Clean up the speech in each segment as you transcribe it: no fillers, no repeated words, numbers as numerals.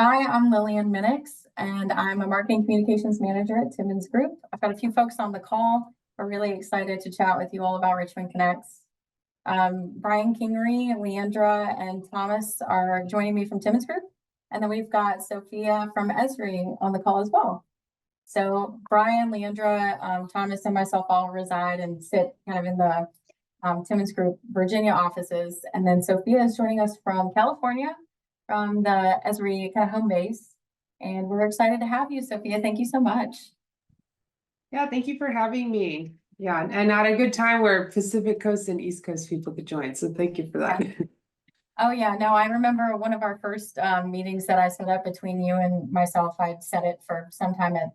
Hi, I'm Lillian Minix, and I'm a marketing communications manager at Timmons Group. I've got a few folks on the call. We're really excited to chat with you all about Richmond Connects. Brian Kingery, Leandra, and Thomas are joining me from Timmons Group. And then we've got Sophia from Esri on the call as well. So Brian, Leandra, Thomas, and myself all reside and sit kind of in the Timmons Group Virginia offices. And then Sophia is joining us from California, from the Esri kind of home base. And we're excited to have you, Sophia. Thank you so much. Yeah, thank you for having me. Yeah, and at a good time where Pacific Coast and East Coast people could join. So thank you for that. Yeah. Oh yeah, no, I remember one of our first meetings that I set up between you and myself. I'd set it for sometime at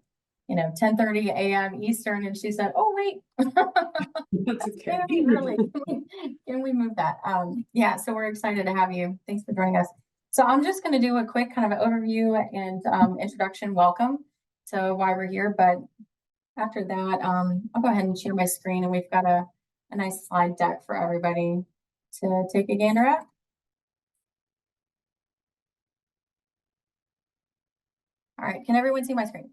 10:30 a.m. Eastern, and she said, "Oh wait, That's okay. Really, can we move that?" Yeah, so we're excited to have you. Thanks for joining us. So I'm just going to do a quick kind of overview and introduction, welcome to why we're here. But after that, I'll go ahead and share my screen, and we've got a nice slide deck for everybody to take a gander at. All right, can everyone see my screen?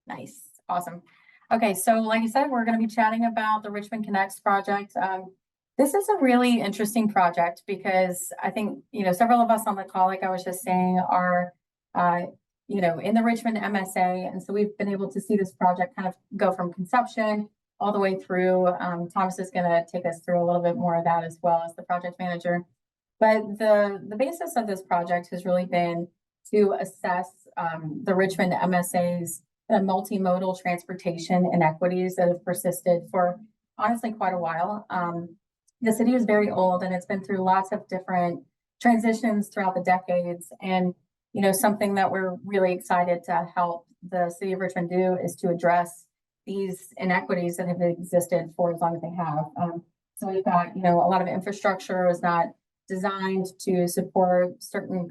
Nice, awesome. Okay, so like I said, we're going to be chatting about the Richmond Connects project. This is a really interesting project because I think, several of us on the call, like I was just saying, are, in the Richmond MSA. And so we've been able to see this project kind of go from conception all the way through. Thomas is going to take us through a little bit more of that as well as the project manager. But the basis of this project has really been to assess the Richmond MSA's multimodal transportation inequities that have persisted for honestly quite a while. The city is very old and it's been through lots of different transitions throughout the decades. And, something that we're really excited to help the City of Richmond do is to address these inequities that have existed for as long as they have. So we've got, a lot of infrastructure is not designed to support certain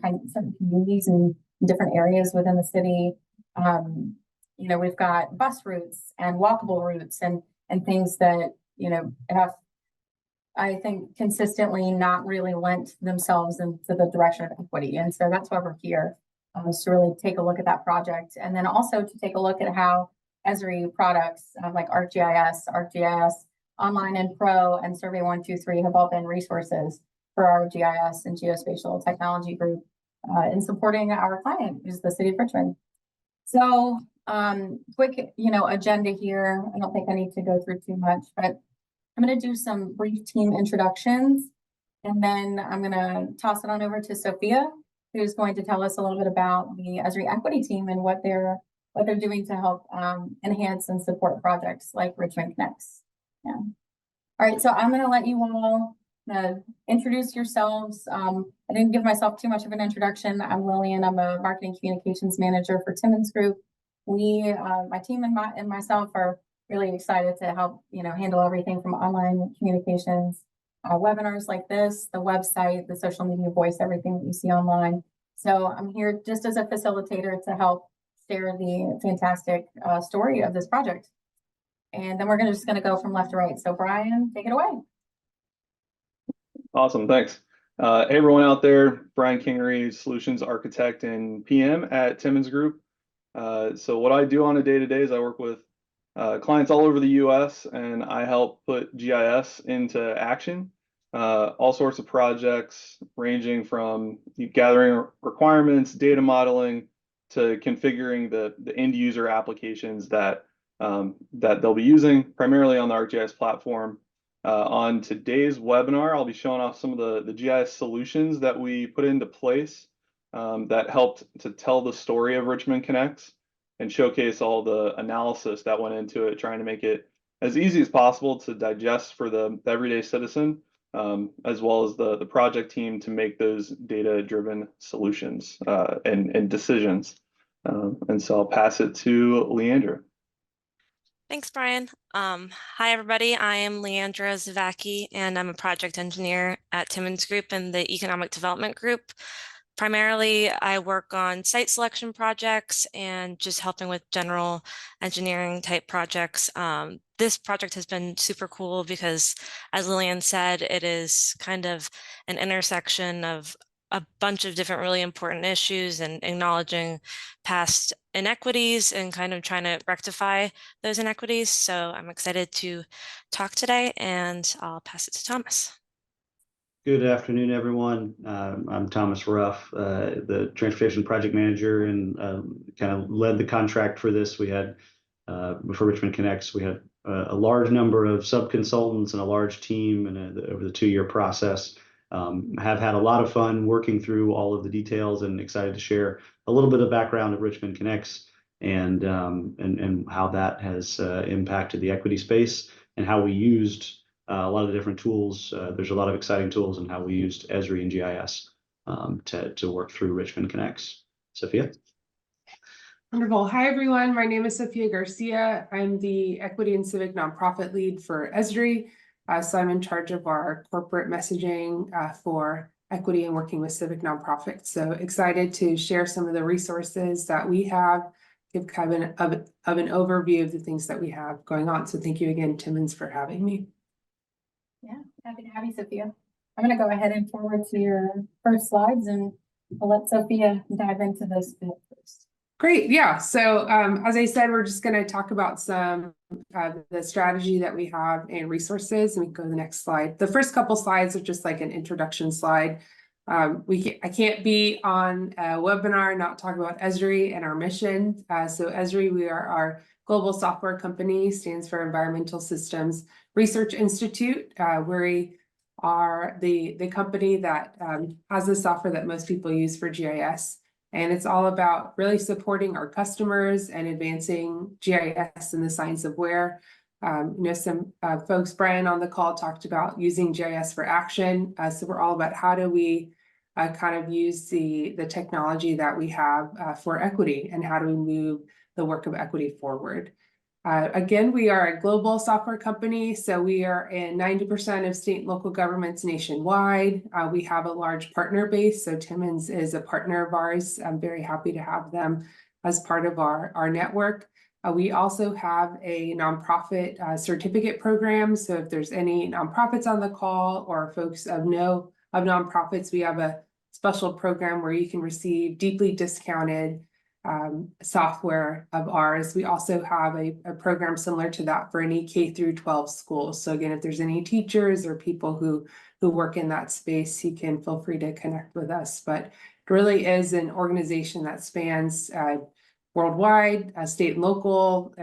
communities in different areas within the city. We've got bus routes and walkable routes and things that, have, I think, consistently not really lent themselves into the direction of equity. And so that's why we're here, is to really take a look at that project. And then also to take a look at how Esri products like ArcGIS, Online and Pro, and Survey 123 have all been resources for our GIS and geospatial technology group in supporting our client, who's the City of Richmond. So quick, agenda here. I don't think I need to go through too much, but I'm going to do some brief team introductions, and then I'm going to toss it on over to Sophia, who's going to tell us a little bit about the Esri Equity team and what they're doing to help enhance and support projects like Richmond Connects. Yeah. All right, so I'm going to let you all introduce yourselves. I didn't give myself too much of an introduction. I'm Lillian. I'm a marketing communications manager for Timmons Group. We, my team and myself, are really excited to help handle everything from online communications, webinars like this, the website, the social media voice, everything that you see online. So I'm here just as a facilitator to help share the fantastic story of this project. And then we're just going to go from left to right. So Brian, take it away. Awesome, thanks. Hey everyone out there, Brian Kingery, Solutions Architect and PM at Timmons Group. So what I do on a day-to-day is I work with clients all over the US and I help put GIS into action. All sorts of projects ranging from gathering requirements, data modeling, to configuring the end user applications that they'll be using primarily on the ArcGIS platform. On today's webinar, I'll be showing off some of the GIS solutions that we put into place that helped to tell the story of Richmond Connects and showcase all the analysis that went into it, trying to make it as easy as possible to digest for the everyday citizen, as well as the project team to make those data-driven solutions and decisions. And so I'll pass it to Leandra. Thanks, Brian. Hi, everybody. I am Leandra Zavacky, and I'm a project engineer at Timmons Group and the Economic Development Group. Primarily, I work on site selection projects and just helping with general engineering type projects. This project has been super cool because, as Lillian said, it is kind of an intersection of a bunch of different really important issues and acknowledging past inequities and kind of trying to rectify those inequities. So I'm excited to talk today, and I'll pass it to Thomas. Good afternoon, everyone. I'm Thomas Ruff, the transportation project manager, and kind of led the contract for this. We had, for Richmond Connects, we had a large number of sub-consultants and a large team over the 2-year process. Have had a lot of fun working through all of the details, and excited to share a little bit of background at Richmond Connects and how that has impacted the equity space, and how we used a lot of different tools. There's a lot of exciting tools, and how we used Esri and GIS to work through Richmond Connects. Sophia. Wonderful. Hi, everyone. My name is Sophia Garcia. I'm the Equity and Civic Nonprofit Lead for Esri. So I'm in charge of our corporate messaging for equity and working with civic nonprofits. So excited to share some of the resources that we have, give kind of an overview of the things that we have going on. So thank you again, Timmons, for having me. Yeah, happy to have you, Sophia. I'm going to go ahead and forward to your first slides, and I'll let Sophia dive into this bit first. Great. Yeah. So as I said, we're just going to talk about some the strategy that we have and resources, and we can go to the next slide. The first couple slides are just like an introduction slide. I can't be on a webinar and not talk about Esri and our mission. So Esri, we are our global software company, stands for Environmental Systems Research Institute. We are the company that has the software that most people use for GIS. And it's all about really supporting our customers and advancing GIS and the science of where. Some folks, Brian on the call talked about using GIS for action. So we're all about how do we kind of use the technology that we have for equity, and how do we move the work of equity forward. Again, we are a global software company, so we are in 90% of state and local governments nationwide. We have a large partner base, so Timmons is a partner of ours. I'm very happy to have them as part of our network. We also have a nonprofit certificate program, so if there's any nonprofits on the call or folks of nonprofits, we have a special program where you can receive deeply discounted software of ours. We also have a program similar to that for any K through 12 schools. So again, if there's any teachers or people who work in that space, you can feel free to connect with us. But it really is an organization that spans worldwide, state and local,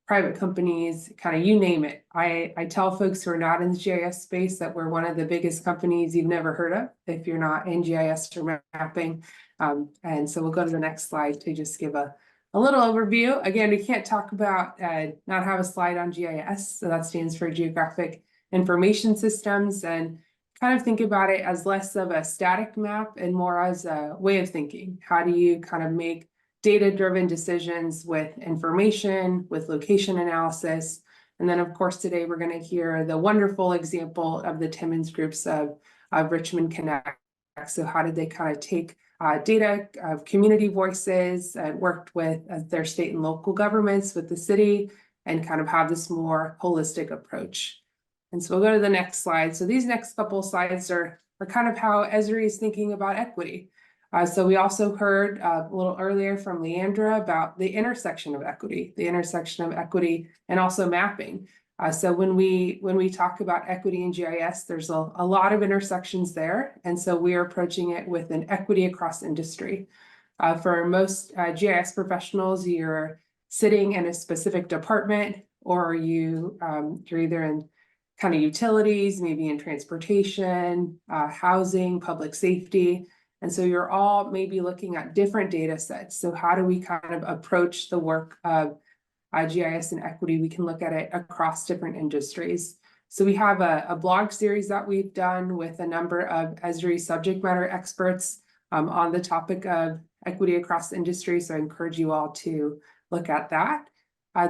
private companies, kind of you name it. I tell folks who are not in the GIS space that we're one of the biggest companies you've never heard of if you're not in GIS or mapping. And so we'll go to the next slide to just give a little overview. Again, we can't talk about not have a slide on GIS. So that stands for Geographic Information Systems, and kind of think about it as less of a static map and more as a way of thinking. How do you kind of make data-driven decisions with information, with location analysis? And then, of course, today we're going to hear the wonderful example of the Timmons Groups of Richmond Connect. So how did they kind of take data of community voices and worked with their state and local governments, with the city, and kind of have this more holistic approach. And so we'll go to the next slide. So these next couple of slides are kind of how Esri is thinking about equity. So we also heard a little earlier from Leandra about the intersection of equity and also mapping. So when we talk about equity in GIS, there's a lot of intersections there. And so we are approaching it with an equity across industry. For most GIS professionals, you're sitting in a specific department, or you're either in kind of utilities, maybe in transportation, housing, public safety. And so you're all maybe looking at different data sets. So how do we kind of approach the work of GIS and equity? We can look at it across different industries. So we have a blog series that we've done with a number of Esri subject matter experts on the topic of equity across industry. So I encourage you all to look at that.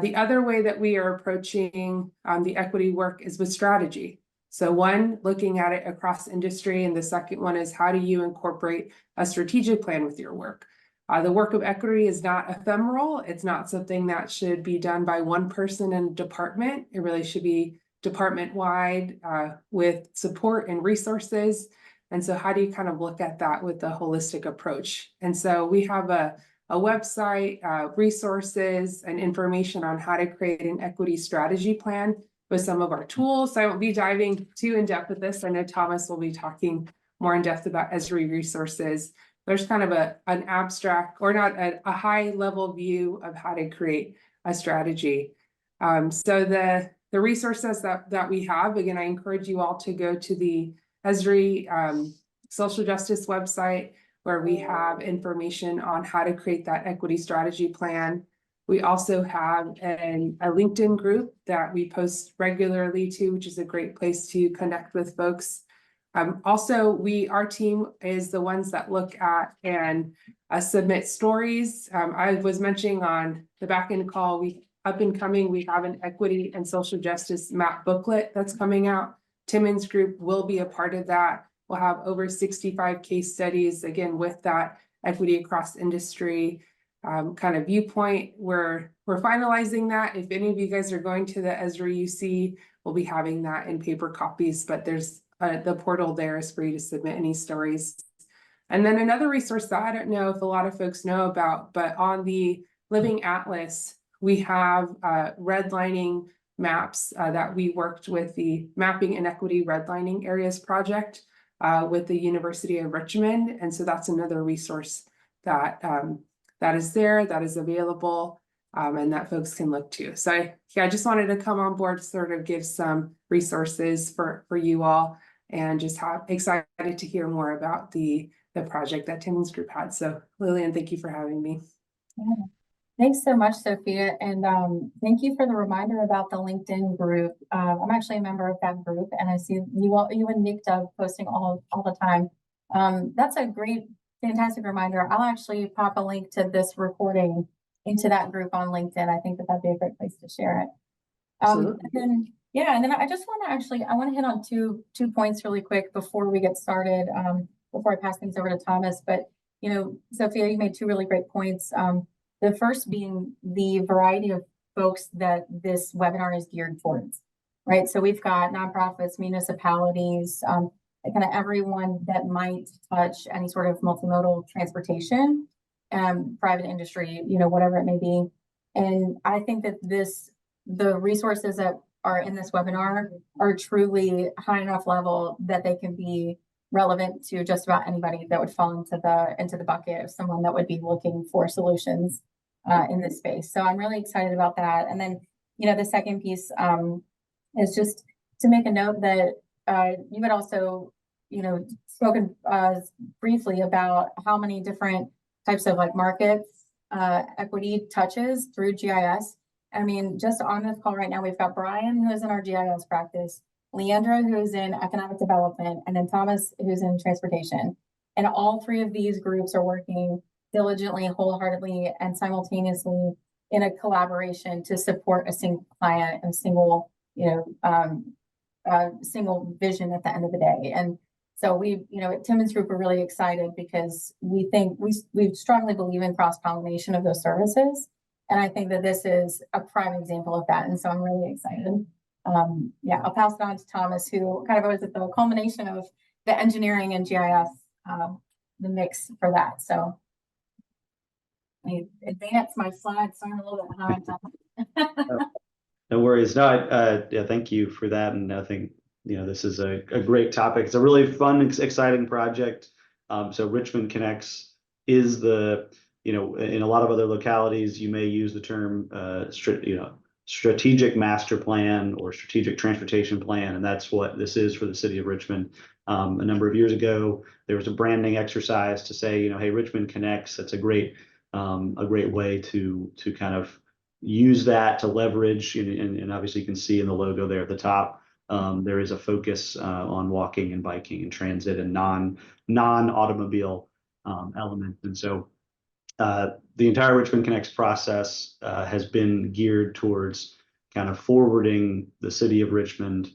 The other way that we are approaching the equity work is with strategy. So one, looking at it across industry, and the second one is how do you incorporate a strategic plan with your work? The work of equity is not ephemeral. It's not something that should be done by one person in a department. It really should be department-wide with support and resources. And so how do you kind of look at that with the holistic approach? And so we have a website, resources, and information on how to create an equity strategy plan with some of our tools. So I won't be diving too in depth with this. I know Thomas will be talking more in depth about Esri resources. There's kind of an abstract, or not a high level view of how to create a strategy. So the resources that we have, again, I encourage you all to go to the Esri social justice website, where we have information on how to create that equity strategy plan. We also have a LinkedIn group that we post regularly to, which is a great place to connect with folks. Also, our team is the ones that look at and submit stories. I was mentioning on the back end call, we have an equity and social justice map booklet that's coming out. Timmons Group will be a part of that. We'll have over 65 case studies, again, with that equity across industry kind of viewpoint. We're finalizing that. If any of you guys are going to the Esri UC, we'll be having that in paper copies, but there's the portal there is for you to submit any stories. And then another resource that I don't know if a lot of folks know about, but on the Living Atlas, we have redlining maps that we worked with the Mapping Inequity Redlining Areas project with the University of Richmond. And so that's another resource that that is there, that is available, and that folks can look to. So I just wanted to come on board to sort of give some resources for you all, and just excited to hear more about the project that Timmons Group had. So Lillian, thank you for having me. Yeah. Thanks so much, Sophia. And thank you for the reminder about the LinkedIn group. I'm actually a member of that group, and I see you and Nick Dove posting all the time. That's a great, fantastic reminder. I'll actually pop a link to this recording into that group on LinkedIn. I think that'd be a great place to share it. And then I just want to hit on two points really quick before we get started, before I pass things over to Thomas. But, Sophia, you made two really great points. The first being the variety of folks that this webinar is geared towards, right? So we've got nonprofits, municipalities, kind of everyone that might touch any sort of multimodal transportation, private industry, whatever it may be. And I think that the resources that are in this webinar are truly high enough level that they can be relevant to just about anybody that would fall into the bucket of someone that would be looking for solutions in this space. So I'm really excited about that. And then, the second piece is just to make a note that you had also, spoken briefly about how many different types of markets equity touches through GIS. I mean, just on this call right now, we've got Brian, who is in our GIS practice, Leandra, who is in economic development, and then Thomas, who's in transportation. And all three of these groups are working diligently, wholeheartedly, and simultaneously in a collaboration to support a single client and single vision at the end of the day. And so we, at Timmons Group, we're really excited because we think we strongly believe in cross-pollination of those services. And I think that this is a prime example of that. And so I'm really excited. I'll pass it on to Thomas, who kind of was at the culmination of the engineering and GIS, the mix for that. So I advance my slides, so I'm a little bit behind. No worries. No, thank you for that. And I think, this is a great topic. It's a really fun, exciting project. So Richmond Connects is in a lot of other localities, you may use the term, strategic master plan or strategic transportation plan. And that's what this is for the city of Richmond. A number of years ago, there was a branding exercise to say, hey, Richmond Connects. That's a great way to kind of use that to leverage. And obviously you can see in the logo there at the top, there is a focus on walking and biking and transit and non-automobile elements. And so the entire Richmond Connects process has been geared towards kind of forwarding the city of Richmond,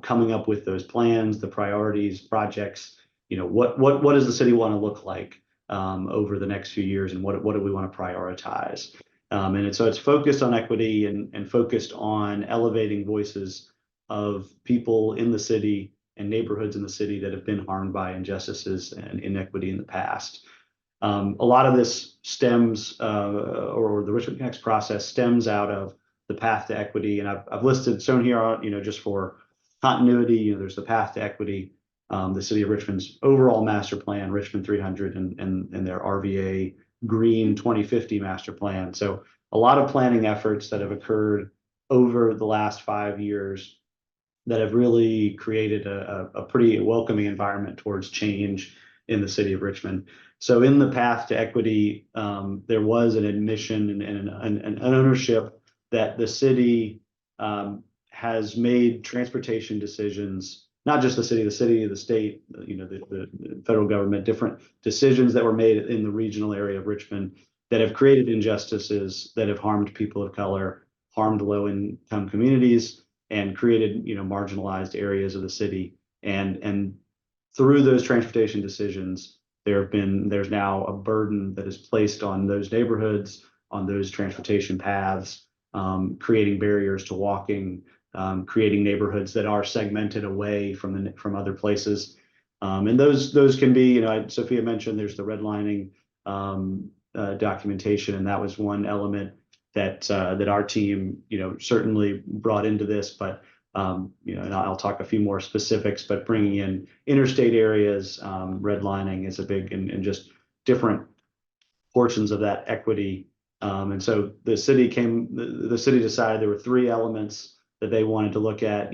coming up with those plans, the priorities, projects. What does the city want to look like over the next few years, and what do we want to prioritize? And so it's focused on equity and focused on elevating voices of people in the city and neighborhoods in the city that have been harmed by injustices and inequity in the past. A lot of this stems, or the Richmond Connects process stems out of the path to equity. And I've listed, shown here, just for continuity, there's the path to equity, the City of Richmond's overall master plan, Richmond 300, and their RVA Green 2050 master plan. So a lot of planning efforts that have occurred over the last 5 years that have really created a pretty welcoming environment towards change in the City of Richmond. So in the path to equity, there was an admission and an ownership that the city has made transportation decisions, not just the city, the state, the federal government, different decisions that were made in the regional area of Richmond that have created injustices that have harmed people of color, harmed low-income communities, and created, marginalized areas of the city. And through those transportation decisions, there's now a burden that is placed on those neighborhoods, on those transportation paths, creating barriers to walking, creating neighborhoods that are segmented away from other places. And those can be, Sophia mentioned there's the redlining documentation, and that was one element that our team, certainly brought into this. But and I'll talk a few more specifics, but bringing in interstate areas, redlining is a big, and just different portions of that equity. And so the city decided there were 3 elements that they wanted to look at.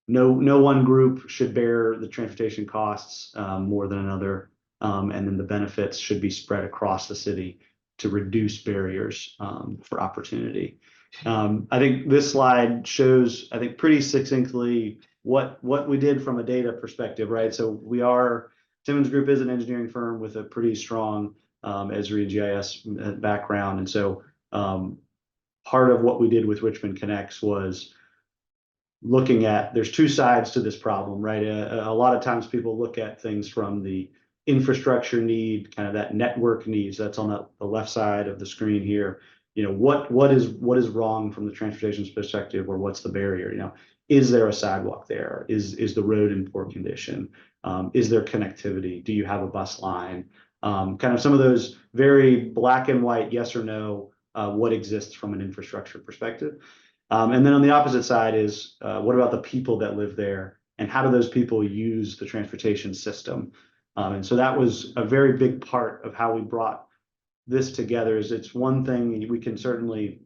No one group should bear the transportation costs more than another, and then the benefits should be spread across the city to reduce barriers for opportunity. I think this slide shows, pretty succinctly what we did from a data perspective, right? So Timmons Group is an engineering firm with a pretty strong Esri and GIS background. And so part of what we did with Richmond Connects was looking at, there's 2 sides to this problem, right? A lot of times people look at things from the infrastructure need, kind of that network needs. That's on the left side of the screen here. What is wrong from the transportation perspective, or what's the barrier? Is there a sidewalk there? Is the road in poor condition? Is there connectivity? Do you have a bus line? Kind of some of those very black and white, yes or no, what exists from an infrastructure perspective. And then on the opposite side is, what about the people that live there, and how do those people use the transportation system? And so that was a very big part of how we brought this together. Is it's one thing we can certainly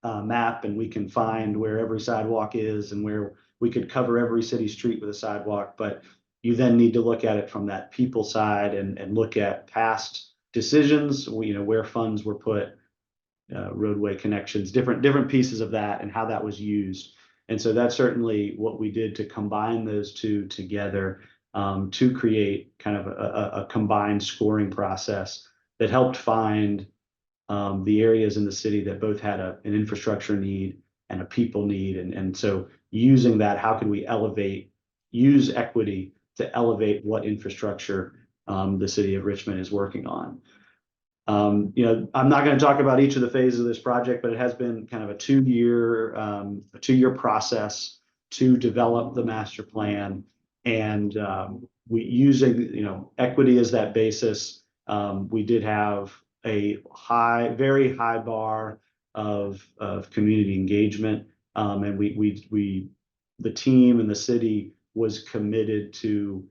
map, and we can find where every sidewalk is and where we could cover every city street with a sidewalk, but you then need to look at it from that people side and look at past decisions, where funds were put, roadway connections, different pieces of that, and how that was used. And so that's certainly what we did to combine those 2 together, to create kind of a combined scoring process that helped find the areas in the city that both had an infrastructure need and a people need. And so using that, how can we use equity to elevate what infrastructure the City of Richmond is working on? I'm not going to talk about each of the phases of this project, but it has been kind of a 2-year process to develop the master plan. And we using, equity as that basis. We did have a very high bar of community engagement, and the team and the city was committed to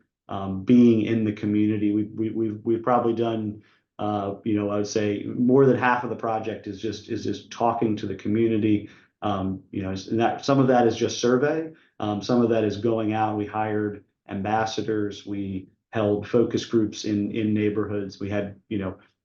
being in the community. We've probably done, I would say more than half of the project is just talking to the community. And that some of that is just survey, some of that is going out. We hired ambassadors, we held focus groups in neighborhoods. We had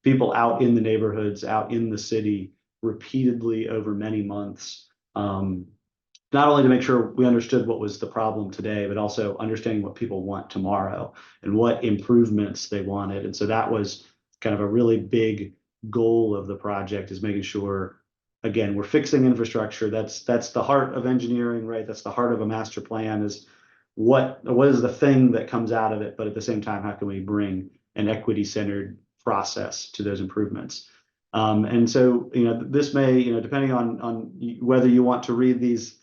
people out in the neighborhoods, out in the city repeatedly over many months, not only to make sure we understood what was the problem today, but also understanding what people want tomorrow and what improvements they wanted. And so that was kind of a really big goal of the project, is making sure, again, we're fixing infrastructure. That's the heart of engineering, right? That's the heart of a master plan, is what is the thing that comes out of it, but at the same time, how can we bring an equity-centered process to those improvements? And so, this may, depending on whether you want to read these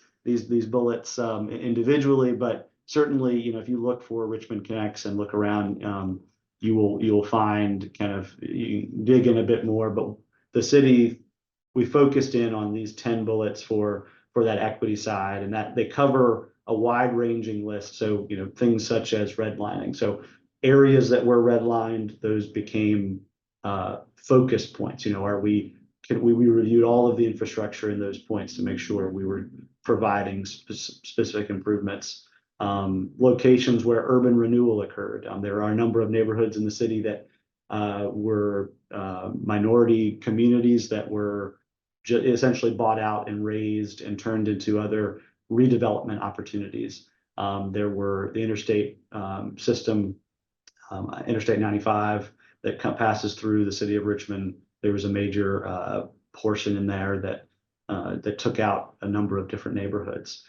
bullets individually, but certainly, you know, if you look for Richmond Connects and look around, you'll find kind of, you can dig in a bit more, but the city, we focused in on these 10 bullets for that equity side, and that they cover a wide ranging list. So, you know, things such as redlining. So areas that were redlined, those became focus points. You know, we reviewed all of the infrastructure in those points to make sure we were providing specific improvements. Locations where urban renewal occurred. There are a number of neighborhoods in the city that were minority communities that were essentially bought out and raised and turned into other redevelopment opportunities. There were the interstate system, Interstate 95, that passes through the city of Richmond. There was a major portion in there that took out a number of different neighborhoods.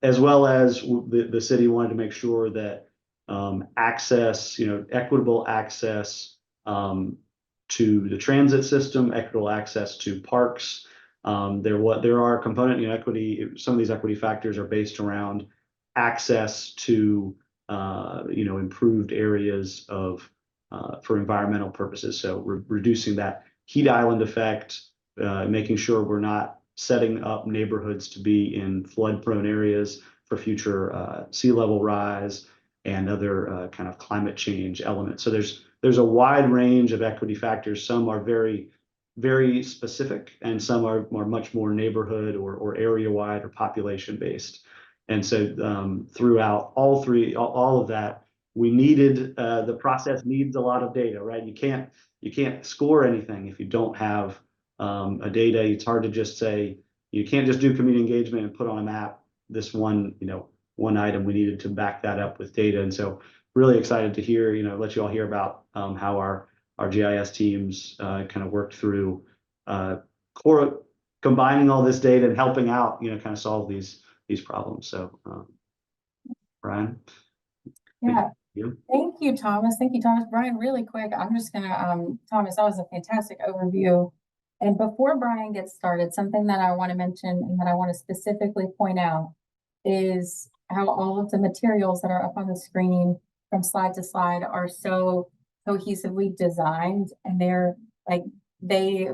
As well as the city wanted to make sure that access, you know, equitable access to the transit system, equitable access to parks. There are component, you know, equity. Some of these equity factors are based around access to, you know, improved areas of for environmental purposes. So reducing that heat island effect, making sure we're not setting up neighborhoods to be in flood-prone areas for future sea level rise and other kind of climate change elements. So there's a wide range of equity factors. Some are very, very specific, and some are much more neighborhood or area-wide or population-based. And so throughout all of that, we needed the process needs a lot of data, right? You can't score anything if you don't have a data. It's hard to just say, you can't just do community engagement and put on a map this one, you know, one item. We needed to back that up with data. And so really excited to hear, you know, let you all hear about how our GIS teams kind of worked through combining all this data and helping out, you know, kind of solve these problems. So Brian. Yeah. Thank you, Thomas. Thank you, Thomas. Brian, really quick, I'm just gonna, Thomas, that was a fantastic overview. And before Brian gets started, something that I want to mention and that I want to specifically point out is how all of the materials that are up on the screen from slide to slide are so cohesively designed, and they're like,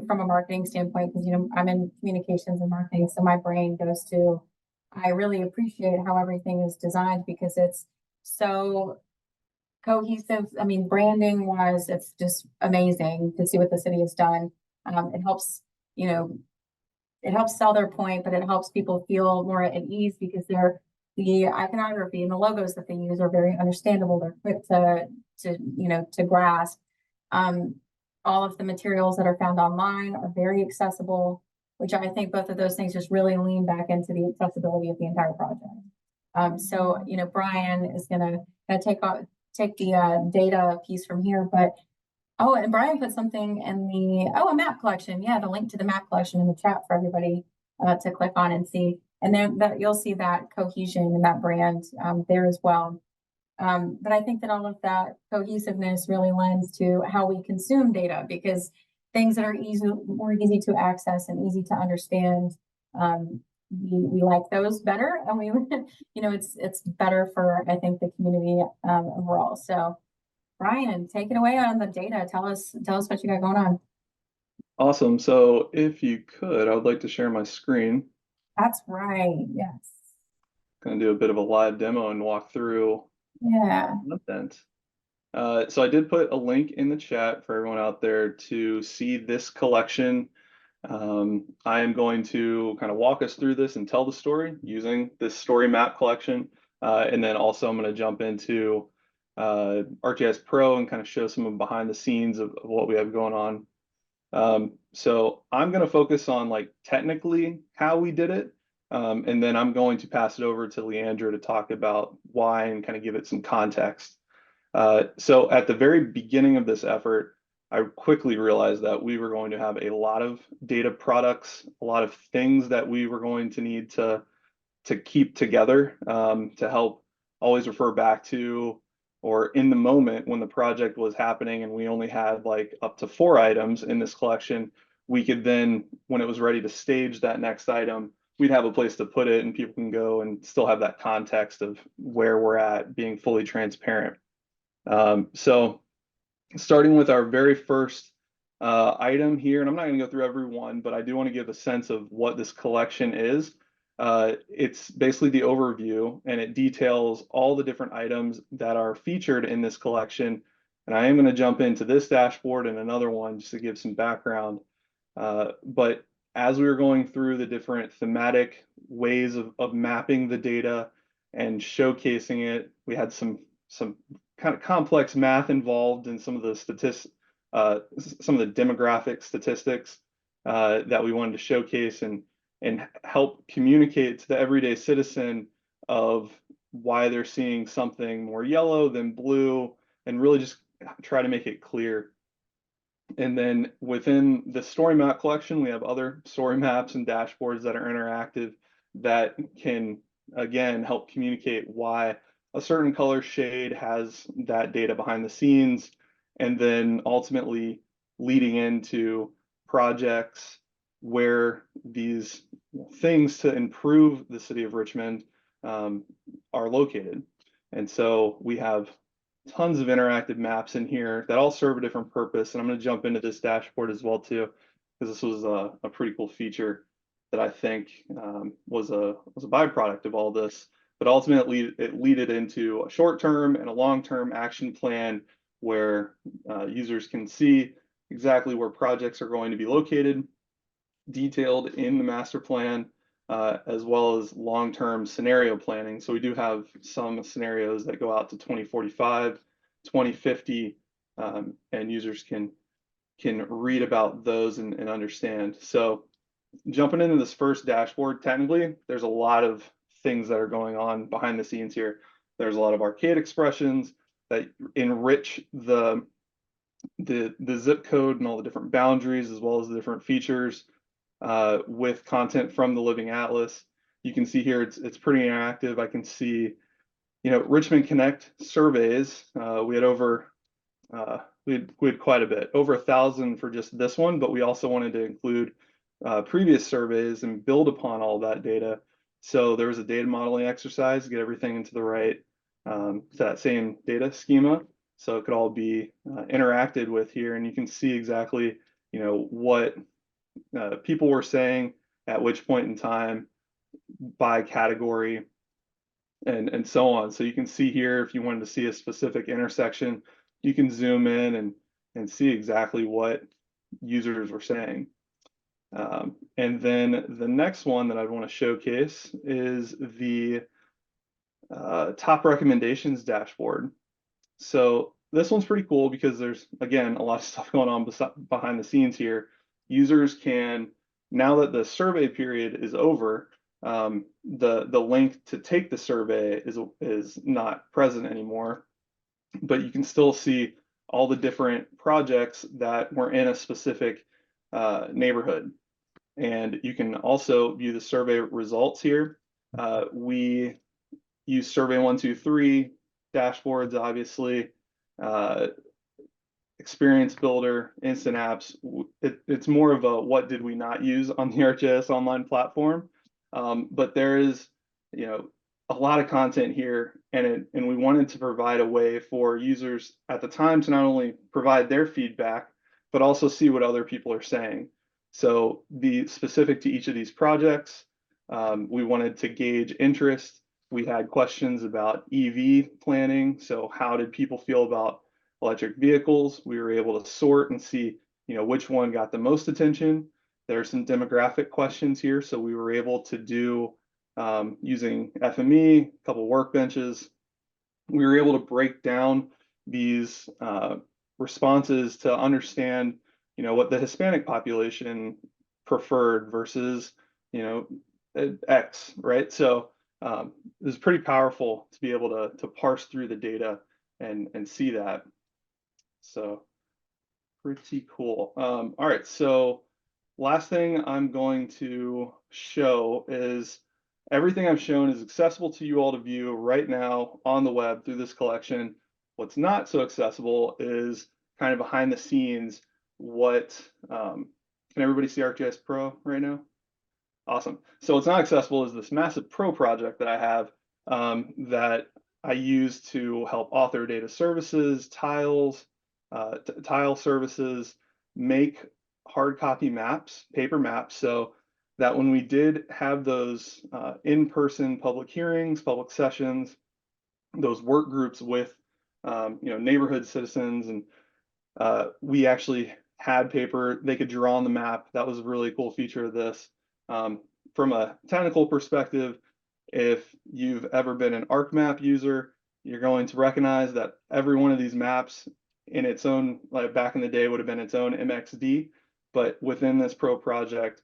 from a marketing standpoint, because, you know, I'm in communications and marketing, so my brain goes to, I really appreciate how everything is designed because it's so cohesive. I mean, branding wise, it's just amazing to see what the city has done. It helps, you know, it helps sell their point, but it helps people feel more at ease because the iconography and the logos that they use are very understandable. They're quick to grasp. All of the materials that are found online are very accessible, which I think both of those things just really lean back into the accessibility of the entire project. So, you know, Brian is gonna take the data piece from here, but oh, and Brian put something in a map collection. Yeah, the link to the map collection in the chat for everybody to click on and see. And then you'll see that cohesion and that brand there as well. But I think that all of that cohesiveness really lends to how we consume data, because things that are more easy to access and easy to understand, we like those better, and we, you know, it's better for, I think, the community overall. So Brian, take it away on the data. Tell us what you got going on. Awesome. So if you could, I would like to share my screen. That's right. Yes. Going to do a bit of a live demo and walk through content. So I did put a link in the chat for everyone out there to see this collection. I am going to kind of walk us through this and tell the story using this story map collection. And then also I'm going to jump into ArcGIS Pro and kind of show some of behind the scenes of what we have going on. So I'm going to focus on like technically how we did it. And then I'm going to pass it over to Leandra to talk about why and kind of give it some context. So at the very beginning of this effort, I quickly realized that we were going to have a lot of data products, a lot of things that we were going to need to keep together to help always refer back to, or in the moment when the project was happening and we only had like up to 4 items in this collection, we could then, when it was ready to stage that next item, we'd have a place to put it and people can go and still have that context of where we're at, being fully transparent. So starting with our very first item here, and I'm not going to go through every one, but I do want to give a sense of what this collection is. It's basically the overview, and it details all the different items that are featured in this collection. And I am going to jump into this dashboard and another one just to give some background. But as we were going through the different thematic ways of mapping the data and showcasing it, we had some kind of complex math involved in some of the some of the demographic statistics that we wanted to showcase and help communicate to the everyday citizen of why they're seeing something more yellow than blue, and really just try to make it clear. And then within the story map collection, we have other story maps and dashboards that are interactive that can, again, help communicate why a certain color shade has that data behind the scenes, and then ultimately leading into projects where these things to improve the city of Richmond are located. And so we have tons of interactive maps in here that all serve a different purpose. And I'm going to jump into this dashboard as well too, because this was a pretty cool feature that I think was a byproduct of all this. But ultimately, it led into a short-term and a long-term action plan where users can see exactly where projects are going to be located, detailed in the master plan, as well as long-term scenario planning. So we do have some scenarios that go out to 2045, 2050, and users can read about those and understand. So jumping into this first dashboard, technically, there's a lot of things that are going on behind the scenes here. There's a lot of arcade expressions that enrich the zip code and all the different boundaries, as well as the different features with content from the Living Atlas. You can see here it's pretty interactive. I can see, Richmond Connect surveys. We had over we had quite a bit, over 1,000 for just this one, but we also wanted to include previous surveys and build upon all that data. So there was a data modeling exercise to get everything into the right to that same data schema, so it could all be interacted with here, and you can see exactly what people were saying at which point in time by category and so on. So you can see here, if you wanted to see a specific intersection, you can zoom in and see exactly what users were saying. And then the next one that I want to showcase is the top recommendations dashboard. So this one's pretty cool because there's, again, a lot of stuff going on behind the scenes here. Users can, now that the survey period is over, the link to take the survey is not present anymore, but you can still see all the different projects that were in a specific neighborhood. And you can also view the survey results here. We use survey 1, 2, 3 dashboards, obviously, experience builder, instant apps. It's more of a what did we not use on the ArcGIS online platform, but there is a lot of content here, and we wanted to provide a way for users at the time to not only provide their feedback but also see what other people are saying. So be specific to each of these projects. We wanted to gauge interest. We had questions about EV planning. So how did people feel about electric vehicles? We were able to sort and see, which one got the most attention. There are some demographic questions here. So we were able to do, using FME, a couple workbenches, we were able to break down these responses to understand, what the Hispanic population preferred versus, X, right? So it was pretty powerful to be able to parse through the data and see that. So pretty cool. All right, so last thing I'm going to show is everything I've shown is accessible to you all to view right now on the web through this collection. What's not so accessible is kind of behind the scenes. What can everybody see ArcGIS Pro right now? Awesome. So what's not accessible is this massive pro project that I have that I use to help author data services, tiles, tile services, make hard copy maps, paper maps, so that when we did have those in-person public hearings, public sessions, those work groups with neighborhood citizens, and we actually had paper they could draw on the map. That was a really cool feature of this. From a technical perspective, if you've ever been an ArcMap user, you're going to recognize that every one of these maps in its own, like back in the day, would have been its own MXD. But within this pro project,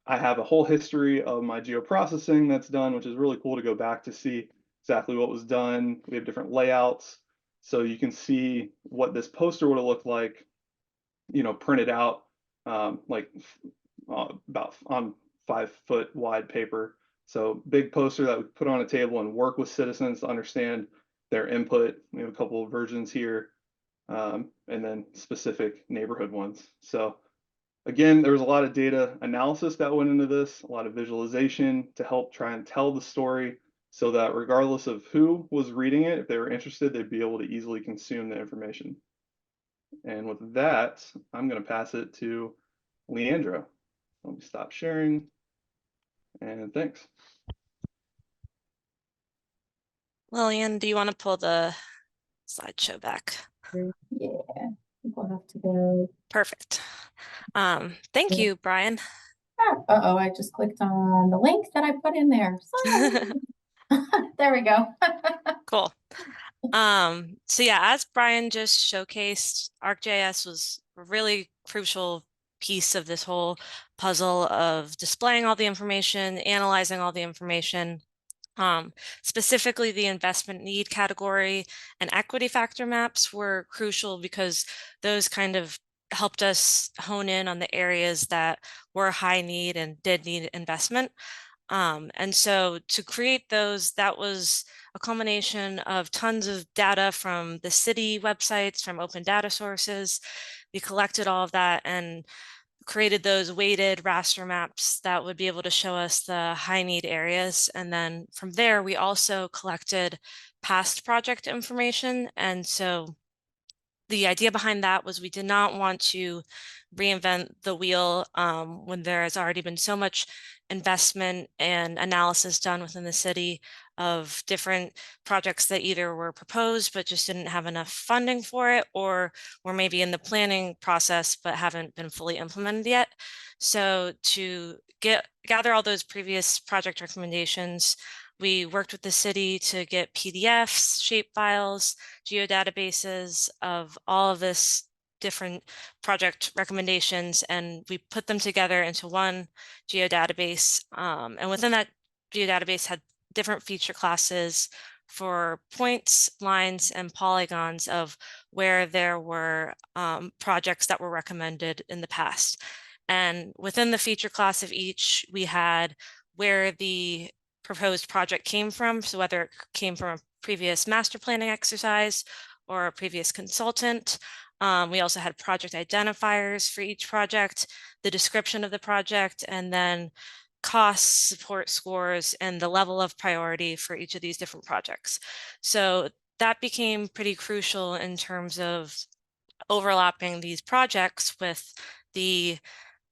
I have a whole history of my geoprocessing that's done, which is really cool to go back to see exactly what was done. We have different layouts, so you can see what this poster would have looked like, printed out about on 5-foot wide paper. So big poster that we put on a table and work with citizens to understand their input. We have a couple of versions here, and then specific neighborhood ones. So again, there was a lot of data analysis that went into this, a lot of visualization to help try and tell the story so that regardless of who was reading it, if they were interested, they'd be able to easily consume the information. And with that, I'm going to pass it to Leandra. Let me stop sharing. And thanks. Lillian, do you want to pull the slideshow back? Yeah, I think we'll have to go. Perfect. Thank you, Brian. Uh-oh, I just clicked on the link that I put in there. Sorry. There we go. Cool. So yeah, as Brian just showcased, ArcGIS was a really crucial piece of this whole puzzle of displaying all the information, analyzing all the information. Specifically, the investment need category and equity factor maps were crucial because those kind of helped us hone in on the areas that were high need and did need investment. And so to create those, that was a combination of tons of data from the city websites, from open data sources. We collected all of that and created those weighted raster maps that would be able to show us the high need areas. And then from there, we also collected past project information. And so the idea behind that was we did not want to reinvent the wheel when there has already been so much investment and analysis done within the city of different projects that either were proposed but just didn't have enough funding for it, or were maybe in the process but haven't been fully implemented yet. So to gather all those previous project recommendations, we worked with the city to get PDFs, shapefiles, geodatabases of all of this different project recommendations, and we put them together into one geodatabase. And within that geodatabase had different feature classes for points, lines, and polygons of where there were projects that were recommended in the past. And within the feature class of each, we had where the proposed project came from. So whether it came from a previous master planning exercise or a previous consultant. We also had project identifiers for each project, the description of the project, and then costs, support scores, and the level of priority for each of these different projects. So that became pretty crucial in terms of overlapping these projects with the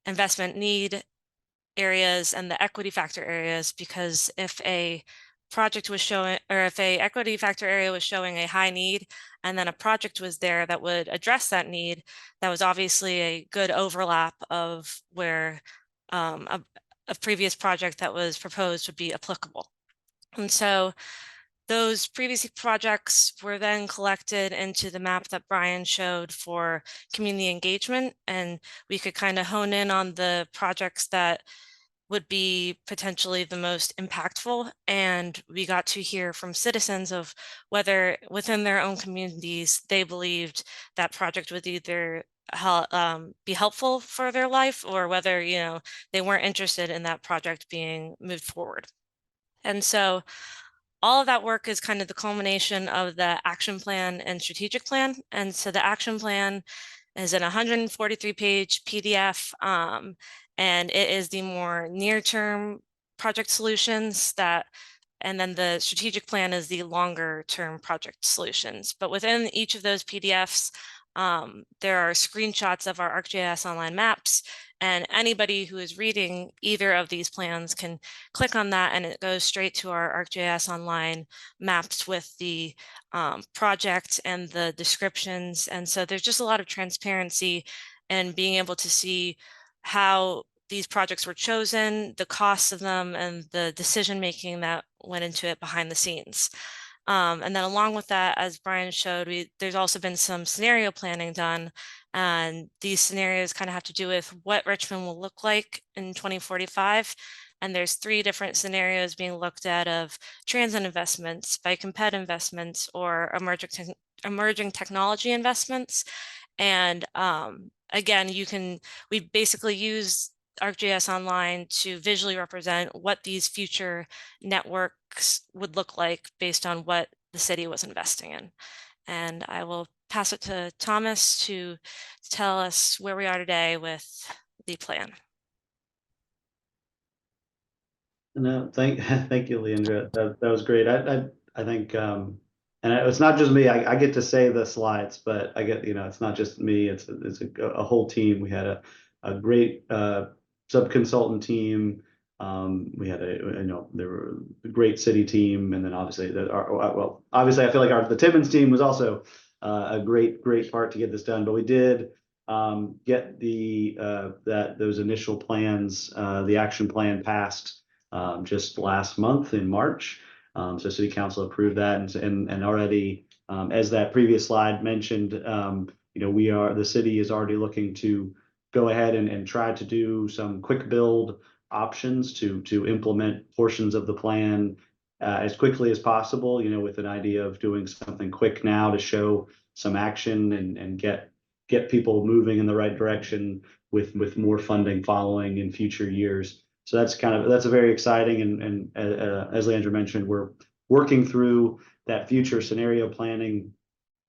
investment need areas and the equity factor areas, because if a project was showing, or if a equity factor area was showing a high need and then a project was there that would address that need, that was obviously a good overlap of where a previous project that was proposed would be applicable. And so those previous projects were then collected into the map that Brian showed for community engagement, and we could kind of hone in on the projects that would be potentially the most impactful. And we got to hear from citizens of whether within their own communities, they believed that project would either be helpful for their life, or whether, they weren't interested in that project being moved forward. And so all of that work is kind of the culmination of the action plan and strategic plan. And so the action plan is an 143-page PDF, and it is the more near-term project solutions and then the strategic plan is the longer term project solutions. But within each of those PDFs, there are screenshots of our ArcGIS online maps, and anybody who is reading either of these plans can click on that and it goes straight to our ArcGIS online maps with the project and the descriptions. And so there's just a lot of transparency and being able to see how these projects were chosen, the costs of them, and the decision making that went into it behind the scenes. And then along with that, as Brian showed, there's also been some scenario planning done. And these scenarios kind of have to do with what Richmond will look like in 2045. And there's 3 different scenarios being looked at of transit investments, bike and ped investments, or emerging technology investments. And again, we basically use ArcGIS Online to visually represent what these future networks would look like based on what the city was investing in. And I will pass it to Thomas to tell us where we are today with the plan. No, thank you, Leandra. That was great. I think, and it's not just me. I get to say the slides, but I get, it's not just me. It's a whole team. We had a great sub-consultant team. We had there were a great city team, and then obviously obviously I feel like the Timmons team was also a great part to get this done. But we did get those initial plans, the action plan passed just last month in March. So City Council approved that, and already, as that previous slide mentioned, the city is already looking to go ahead and try to do some quick build options to implement portions of the plan as quickly as possible, with an idea of doing something quick now to show some action and get people moving in the right direction with more funding following in future years. So that's a very exciting, and as Leandra mentioned, we're working through that future scenario planning,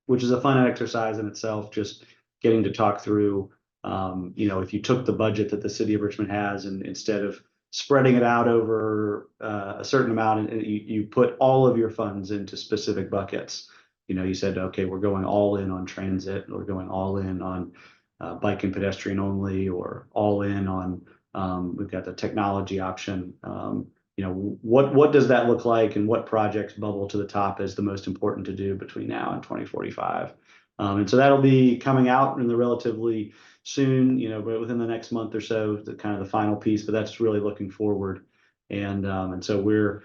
which is a fun exercise in itself, just getting to talk through, if you took the budget that the City of Richmond has and instead of spreading it out over a certain amount, and you put all of your funds into specific buckets. You said, okay, we're going all in on transit, or going all in on bike and pedestrian only, or all in on we've got the technology option. What does that look like, and what projects bubble to the top as the most important to do between now and 2045? And so that'll be coming out in the relatively soon, but within the next month or so, the kind of the final piece. But that's really looking forward, and so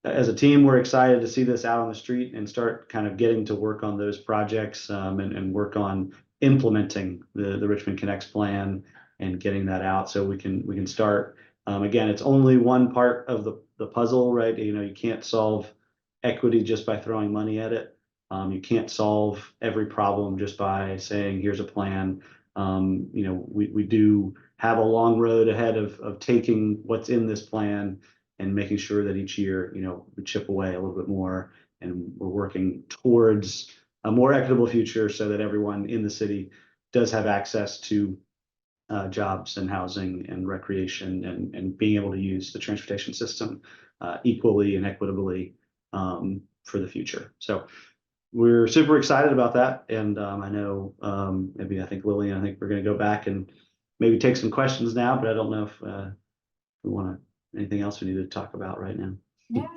as a team, we're excited to see this out on the street and start kind of getting to work on those projects, and work on implementing the Richmond Connects plan and getting that out so we can start. Again, it's only one part of the puzzle, right? You can't solve equity just by throwing money at it. You can't solve every problem just by saying, here's a plan. We do have a long road ahead of taking what's in this plan and making sure that each year, we chip away a little bit more, and we're working towards a more equitable future so that everyone in the city does have access to jobs and housing and recreation, and being able to use the transportation system equally and equitably for the future. So we're super excited about that. And I know I think Lillian, I think we're going to go back and maybe take some questions now, but I don't know if we want anything else we need to talk about right now. Yeah.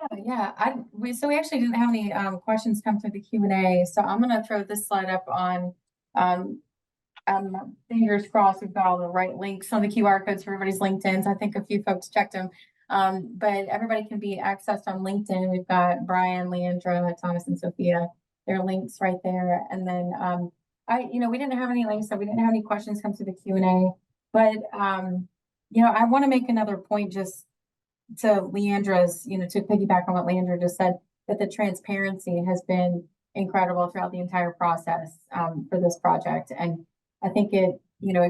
We actually didn't have any questions come through the Q&A. So I'm going to throw this slide up on fingers crossed we've got all the right links on the QR codes for everybody's LinkedIn's. I think a few folks checked them. But everybody can be accessed on LinkedIn. We've got Brian, Leandra, Thomas, and Sophia. Their links right there. And then we didn't have any links, so we didn't have any questions come through the Q&A. But I want to make another point just to Leandra's, to piggyback on what Leandra just said, that the transparency has been incredible throughout the entire process for this project. And I think it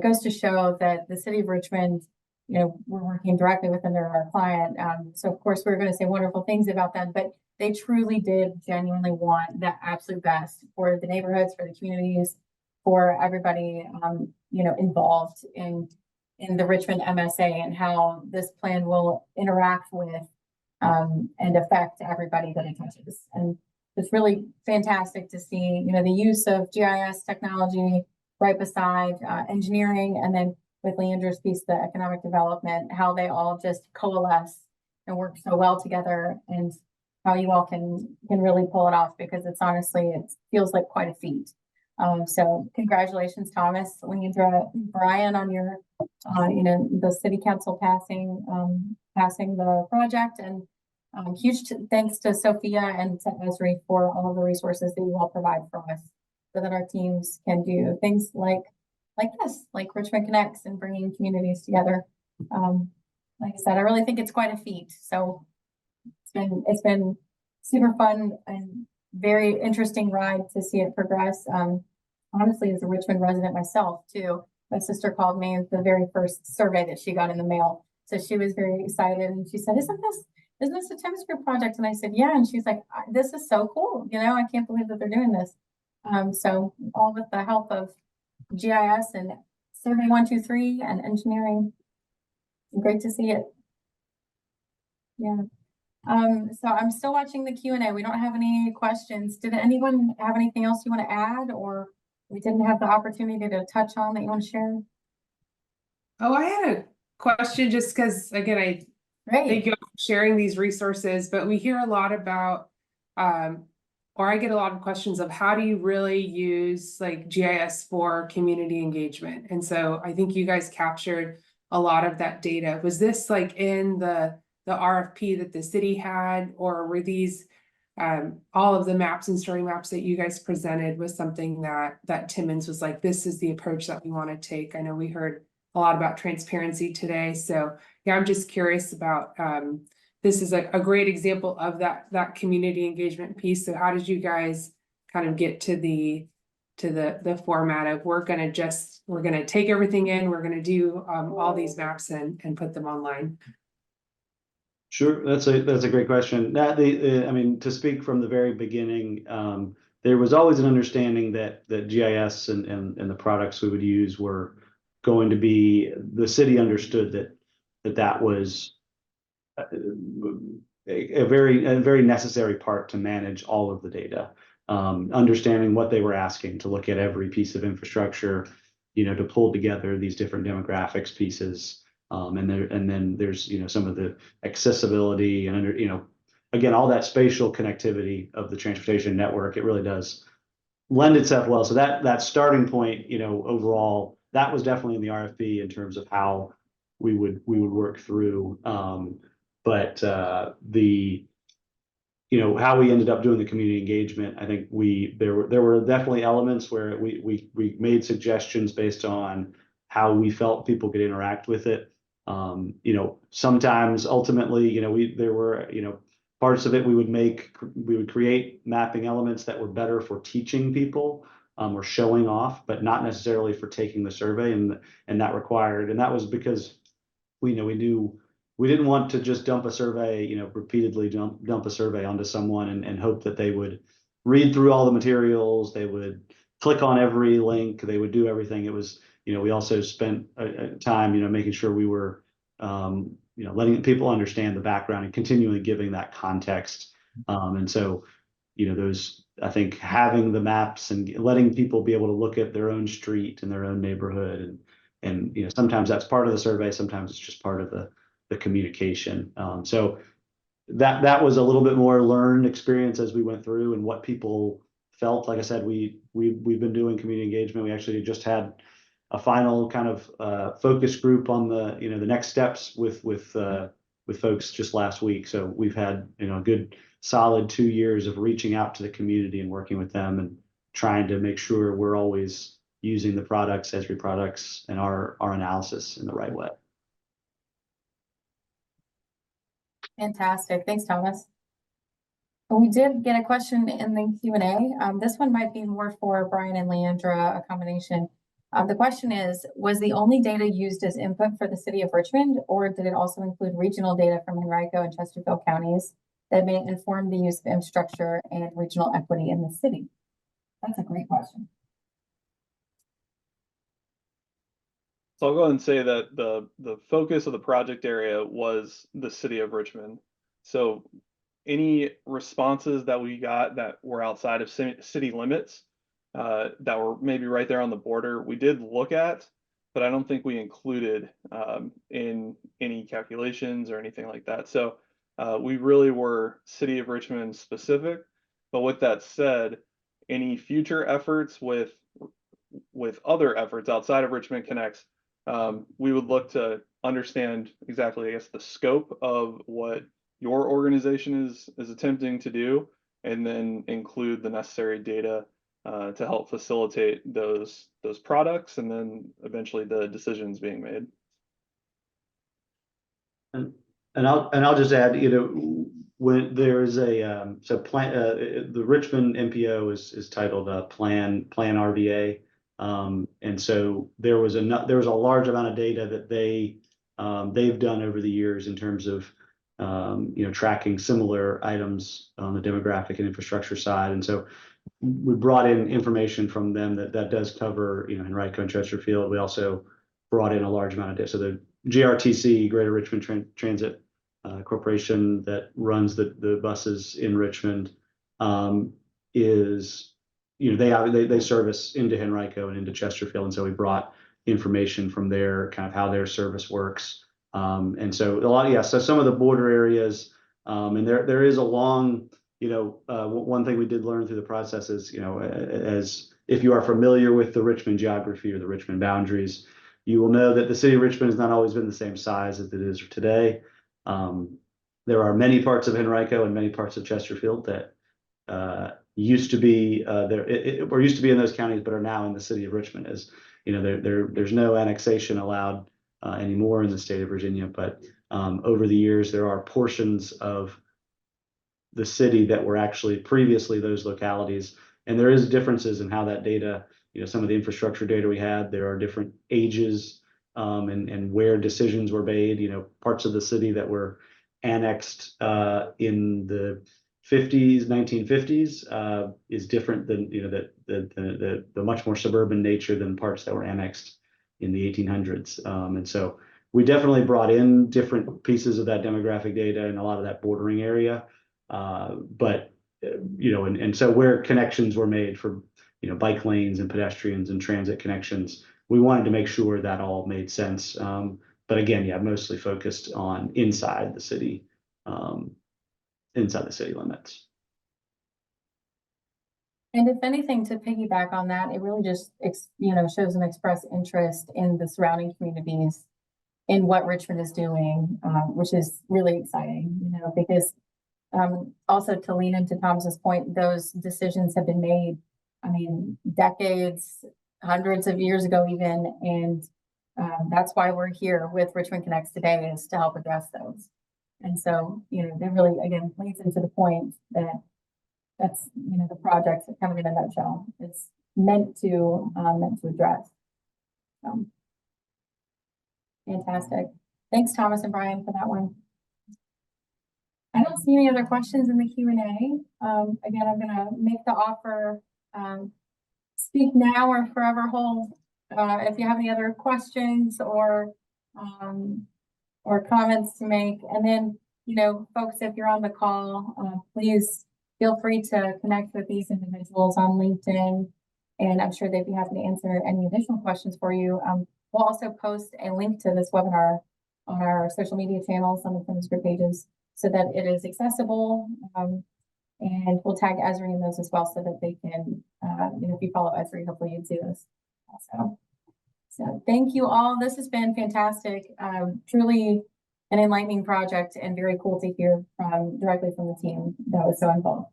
goes to show that the City of Richmond, we're working directly with our client. So of course we're going to say wonderful things about them, but they truly did genuinely want the absolute best for the neighborhoods, for the communities, for everybody, involved in in the Richmond MSA and how this plan will interact with and affect everybody that it touches. And it's really fantastic to see, you know, the use of GIS technology right beside engineering, and then with Leandra's piece, the economic development, how they all just coalesce and work so well together, and how you all can really pull it off, because it's honestly, it feels like quite a feat. So congratulations, Thomas, Leandra, Brian, on your, you know, the city council passing the project, and huge thanks to Sophia and to Esri for all of the resources that you all provide for us, so that our teams can do things like this, like Richmond Connects, and bringing communities together. Like I said, I really think it's quite a feat. So it's been super fun and very interesting ride to see it progress. Honestly, as a Richmond resident myself too, my sister called me with the very first survey that she got in the mail. So she was very excited, and she said, isn't this a Timmons Group project? And I said, yeah. And she's like, this is so cool. You know, I can't believe that they're doing this. So all with the help of GIS and Survey 123 and engineering. Great to see it. Yeah. So I'm still watching the Q&A. We don't have any questions. Did anyone have anything else you want to add, or we didn't have the opportunity to touch on that you want to share? Oh, I had a question, just because, again, I Great. thank you for sharing these resources, but we hear a lot about, or I get a lot of questions of how do you really use like GIS for community engagement? And so I think you guys captured a lot of that data. Was this like in the RFP that the city had, or were these all of the maps and story maps that you guys presented was something that Timmons was like, this is the approach that we want to take? I know we heard a lot about transparency today, so yeah, I'm just curious about this is a great example of that community engagement piece. So how did you guys kind of get to the format of we're gonna take everything in, we're gonna do all these maps and put them online? Sure, that's a great question. I mean, to speak from the very beginning, there was always an understanding that GIS and the products we would use were going to be, the city understood that was a very necessary part to manage all of the data. Understanding what they were asking, to look at every piece of infrastructure, you know, to pull together these different demographics pieces. And then there's, you know, some of the accessibility and you know, again, all that spatial connectivity of the transportation network. It really does lend itself well. So that starting point, you know, overall, that was definitely in the RFP in terms of how we would work through. But you know, how we ended up doing the community engagement, I think there were definitely elements where we made suggestions based on how we felt people could interact with it. You know, sometimes ultimately, you know, there were, you know, parts of it we would create mapping elements that were better for teaching people or showing off, but not necessarily for taking the survey, and that required, and that was because we knew we didn't want to just dump a survey, you know, repeatedly dump a survey onto someone and hope that they would read through all the materials, they would click on every link, they would do everything. It was, you know, we also spent time, you know, making sure we were, you know, letting people understand the background and continually giving that context. And so, you know, I think having the maps and letting people be able to look at their own street and their own neighborhood, and you know, sometimes that's part of the survey, sometimes it's just part of the communication. So that was a little bit more learned experience as we went through and what people felt. Like I said, we've been doing community engagement. We actually just had a final kind of focus group on the, you know, the next steps with folks just last week. So we've had, you know, a good solid 2 years of reaching out to the community and working with them and trying to make sure we're always using the products, Esri products, and our analysis in the right way. Fantastic. Thanks, Thomas. We did get a question in the Q&A. This one might be more for Brian and Leandra, a combination. The question is, was the only data used as input for the City of Richmond, or did it also include regional data from Henrico and Chesterfield counties that may inform the use of infrastructure and regional equity in the city? That's a great question. So I'll go ahead and say that the focus of the project area was the city of Richmond. So any responses that we got that were outside of city limits, that were maybe right there on the border, we did look at, but I don't think we included in any calculations or anything like that. So we really were City of Richmond specific. But with that said, any future efforts with other efforts outside of Richmond Connects, we would look to understand exactly, I guess, the scope of what your organization is attempting to do, and then include the necessary data to help facilitate those products, and then eventually the decisions being made. And I'll just add, when there is a the Richmond MPO is titled Plan RVA, and so there was a large amount of data that they've done over the years in terms of tracking similar items on the demographic and infrastructure side, and so we brought in information from them that does cover Henrico and Chesterfield. We also brought in a large amount of data. So the GRTC, Greater Richmond Transit Corporation, that runs the buses in Richmond, is they service into Henrico and into Chesterfield, and so we brought information from their kind of how their service works, and so so some of the border areas, and there is a long one thing we did learn through the process is as if you are familiar with the Richmond geography or the Richmond boundaries, you will know that the city of Richmond has not always been the same size as it is today. There are many parts of Henrico and many parts of Chesterfield that used to be or used to be in those counties, but are now in the city of Richmond. As there's no annexation allowed anymore in the state of Virginia, but over the years there are portions of the city that were actually previously those localities, and there is differences in how that data, some of the infrastructure data we had, there are different ages and where decisions were made. Parts of the city that were annexed in the 1950s is different than the much more suburban nature than parts that were annexed in the 1800s, and so we definitely brought in different pieces of that demographic data and a lot of that bordering area, but and so where connections were made for bike lanes and pedestrians and transit connections, we wanted to make sure that all made sense, but again, mostly focused on inside the city limits. And if anything, to piggyback on that, it really just shows an express interest in the surrounding communities in what Richmond is doing, which is really exciting, because also to lean into Thomas's point, those decisions have been made, decades, hundreds of years ago even, and that's why we're here with Richmond Connects today, is to help address those. And so, that really, again, leads into the point that that's, the project's kind of in a nutshell. It's meant to address. Fantastic. Thanks, Thomas and Brian, for that one. I don't see any other questions in the Q&A. Again, I'm going to make the offer, speak now or forever hold. If you have any other questions or comments to make, and then, folks, if you're on the call, please feel free to connect with these individuals on LinkedIn, and I'm sure they'd be happy to answer any additional questions for you. We'll also post a link to this webinar on our social media channels, on the Timmons Group pages, so that it is accessible, and we'll tag Esri in those as well, so that they can, if you follow Esri, hopefully you'd see this also. So thank you all. This has been fantastic. Truly an enlightening project, and very cool to hear directly from the team that was so involved.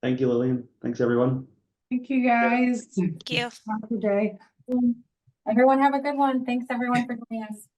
Thank you, Lillian. Thanks, everyone. Thank you, guys. Thank you. Have a good day. Everyone have a good one. Thanks everyone for joining us.